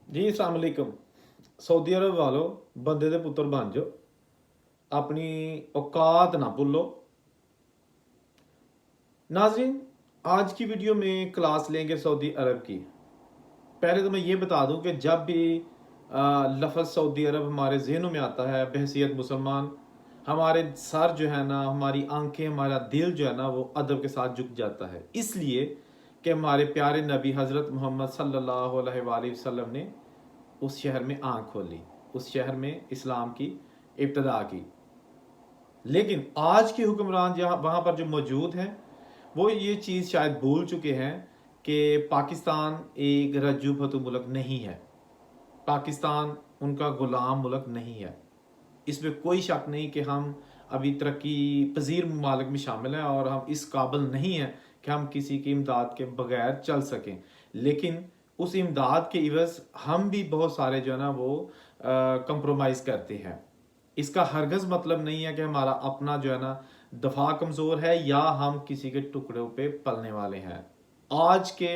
जी अस्सलाम वालेकुम। सऊदी अरब वालों, बंदे दे पुत्र बन जाओ, अपनी औकात ना भूलो। नाजरीन, आज की वीडियो में क्लास लेंगे सऊदी अरब की। पहले तो मैं ये बता दूं कि जब भी लफ्ज़ सऊदी अरब हमारे जहनों में आता है, बहसीत मुसलमान, हमारे सर जो है ना, हमारी आंखें, हमारा दिल जो है ना, वो अदब के साथ झुक जाता है। इसलिए कि हमारे प्यारे नबी हज़रत मोहम्मद सल्लल्लाहु अलैहि वसल्लम ने उस शहर में आंख खोली, उस शहर में इस्लाम की इब्तदा की। लेकिन आज के हुक्मरान जहाँ वहाँ पर जो मौजूद हैं, वो ये चीज़ शायद भूल चुके हैं कि पाकिस्तान एक रज्जू फतू मुल्क नहीं है। पाकिस्तान उनका ग़ुलाम मुल्क नहीं है। इसमें कोई शक नहीं कि हम अभी तरक्की पजीर ममालिक में शामिल हैं और हम इस काबिल नहीं हैं कि हम किसी की इमदाद के बगैर चल सकें। लेकिन उस इमदाद के इवज़ हम भी बहुत सारे जो है ना वो कंप्रोमाइज़ करते हैं। इसका हरगज़ मतलब नहीं है कि हमारा अपना जो है ना दफा कमज़ोर है या हम किसी के टुकड़ों पे पलने वाले हैं। आज के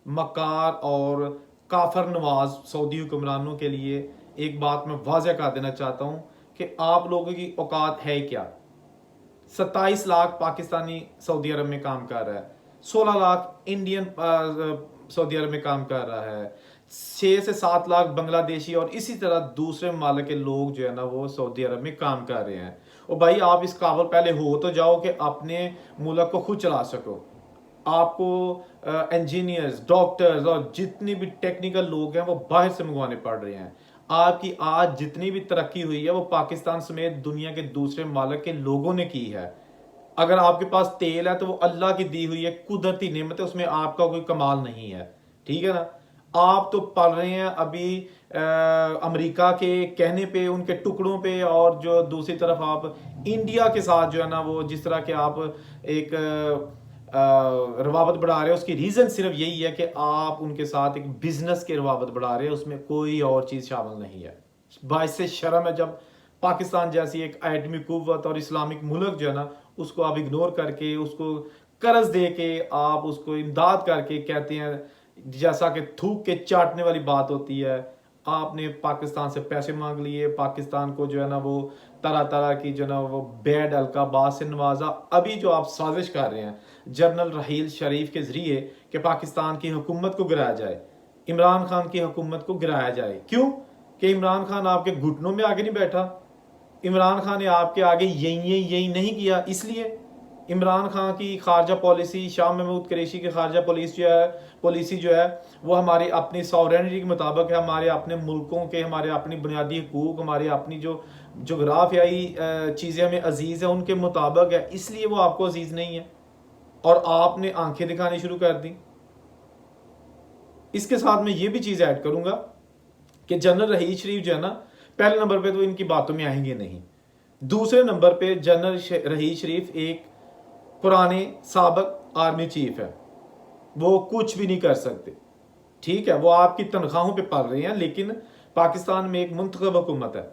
मकार और काफर नवाज सऊदी हुक्मरानों के लिए एक बात मैं वाज़ह कर देना चाहता हूँ कि आप लोगों की औकात है क्या। 27 लाख पाकिस्तानी सऊदी अरब में काम कर रहा है, 16 लाख इंडियन सऊदी अरब में काम कर रहा है, 6 से 7 लाख बांग्लादेशी और इसी तरह दूसरे ममालिक के लोग जो है ना वो सऊदी अरब में काम कर रहे हैं। और भाई, आप इस काबिल पहले हो तो जाओ कि अपने मुल्क को खुद चला सको। आपको इंजीनियर्स, डॉक्टर्स और जितनी भी टेक्निकल लोग हैं वो बाहर से मंगवाने पड़ रहे हैं। आपकी आज जितनी भी तरक्की हुई है वो पाकिस्तान समेत दुनिया के दूसरे ममालिक के लोगों ने की है। अगर आपके पास तेल है तो वो अल्लाह की दी हुई है, कुदरती नेमत है, उसमें आपका कोई कमाल नहीं है। ठीक है ना। आप तो पल रहे हैं अभी अमेरिका के कहने पे, उनके टुकड़ों पे, और जो दूसरी तरफ आप इंडिया के साथ जो है ना वो जिस तरह के आप एक रवाबत बढ़ा रहे हो, उसकी रीज़न सिर्फ यही है कि आप उनके साथ एक बिजनेस की रवाबत बढ़ा रहे हो, उसमें कोई और चीज़ शामिल नहीं है। बाइस से शर्म है जब पाकिस्तान जैसी एक एटमी कुव्वत और इस्लामिक मुल्क जो है ना उसको आप इग्नोर करके, उसको कर्ज दे के, आप उसको इमदाद करके कहते हैं जैसा कि थूक के चाटने वाली बात होती है। आपने पाकिस्तान से पैसे मांग लिए, पाकिस्तान को जो है ना वो तरह तरह की जो है ना वो बैड अलकाबात से नवाजा। अभी जो आप साजिश कर रहे हैं जनरल रहील शरीफ के ज़रिए कि पाकिस्तान की हुकूमत को गिराया जाए, इमरान खान की हुकूमत को गिराया जाए। क्यों? कि इमरान खान आपके घुटनों में आगे नहीं बैठा। इमरान खान ने आपके आगे यही नहीं किया। इसलिए इमरान खान की खारजा पॉलिसी, शाह महमूद कुरैशी की खारजा पॉलिसी जो है वो हमारी अपनी सॉवरेनिटी के मुताबिक है, हमारे अपने मुल्कों के, हमारे अपनी बुनियादी हकूक, हमारी अपनी जो जोग्राफियाई चीज़ें हमें अजीज़ है उनके मुताबिक है। इसलिए वो आपको अजीज़ नहीं है और आपने आंखें दिखानी शुरू कर दी। इसके साथ मैं ये भी चीज़ ऐड करूंगा कि जनरल रहील शरीफ जो है ना, पहले नंबर पे तो इनकी बातों में आएंगे नहीं। दूसरे नंबर पे जनरल रहील शरीफ एक पुराने साबिक आर्मी चीफ है, वो कुछ भी नहीं कर सकते। ठीक है, वो आपकी तनख्वाहों पे पल रहे हैं, लेकिन पाकिस्तान में एक मुंतखब हुकूमत है,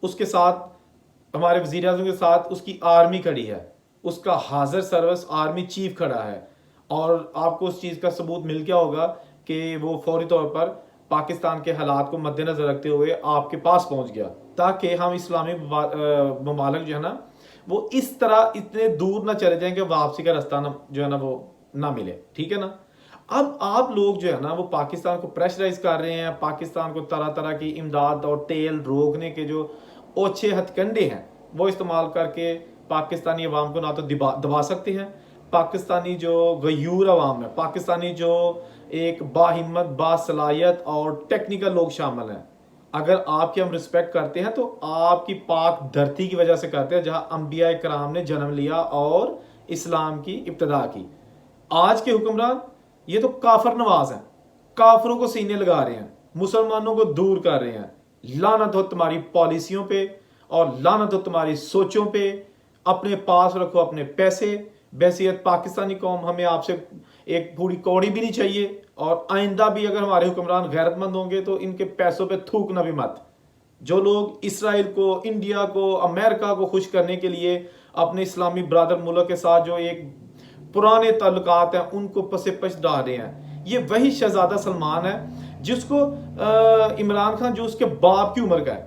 उसके साथ हमारे वज़ीर आज़म के साथ उसकी आर्मी खड़ी है, उसका हाजिर सर्विस आर्मी चीफ खड़ा है। और आपको उस चीज़ का सबूत मिल गया होगा कि वो फौरी तौर पर पाकिस्तान के हालात को मद्देनजर रखते हुए आपके पास पहुंच गया, ताकि हम इस्लामी ममालिक जो है ना वो इस तरह इतने दूर ना चले जाएं कि वापसी का रास्ता जो है ना वो ना मिले। ठीक है ना। अब आप लोग जो है ना वो पाकिस्तान को प्रेशराइज कर रहे हैं, पाकिस्तान को तरह तरह की इमदाद और तेल रोकने के जो ओछे हथकंडे हैं वो इस्तेमाल करके पाकिस्तानी अवाम को ना तो दबा सकते हैं। पाकिस्तानी जो गयूर अवाम है, पाकिस्तानी जो एक बाहिम्मत, बासलाहियत और टेक्निकल लोग शामिल हैं, अगर आपकी हम रिस्पेक्ट करते हैं तो आपकी पाक धरती की वजह से करते हैं जहां अंबिया कराम ने जन्म लिया और इस्लाम की इब्तदा की। आज के हुक्मरान ये तो काफर नवाज हैं, काफरों को सीने लगा रहे हैं, मुसलमानों को दूर कर रहे हैं। लानत हो तुम्हारी पॉलिसियों पे और लानत हो तुम्हारी सोचों पे। अपने पास रखो अपने पैसे। बहसीत पाकिस्तानी कौम हमें आपसे एक पूरी कौड़ी भी नहीं चाहिए, और आइंदा भी अगर हमारे हुक्मरान गैरतमंद होंगे तो इनके पैसों पे थूकना भी मत। जो लोग इसराइल को, इंडिया को, अमेरिका को खुश करने के लिए अपने इस्लामी ब्रादर मुल्क के साथ जो एक पुराने ताल्लुकात हैं उनको पसे पश डाल रहे हैं, ये वही शहजादा सलमान है جس کو عمران خان جو اس کے باپ کی عمر کا ہے،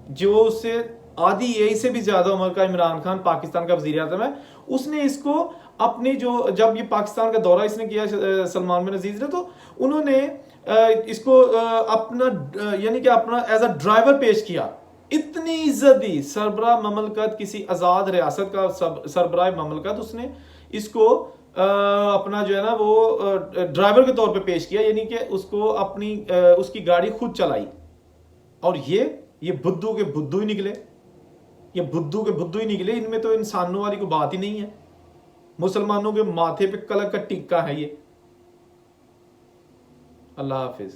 جو اس سے آدھی یہی سے بھی زیادہ عمر کا عمران خان پاکستان کا وزیر اعظم ہے، اس نے اس کو اپنی جو جب یہ پاکستان کا دورہ اس نے کیا سلمان بن عزیز نے، تو انہوں نے اس کو اپنا یعنی کہ اپنا ایز اے ڈرائیور پیش کیا. اتنی عزت دی سربراہ مملکت، کسی آزاد ریاست کا سربراہ مملکت، اس نے اس کو اپنا جو ہے نا وہ ڈرائیور کے طور پہ پیش کیا، یعنی کہ اس کو اپنی اس کی گاڑی خود چلائی. اور یہ بدھو کے بدھو ہی نکلے، یہ بدھو کے بدھو ہی نکلے، ان میں تو انسانوں والی کوئی بات ہی نہیں ہے. مسلمانوں کے ماتھے پہ کلک کا ٹکا ہے یہ. اللہ حافظ.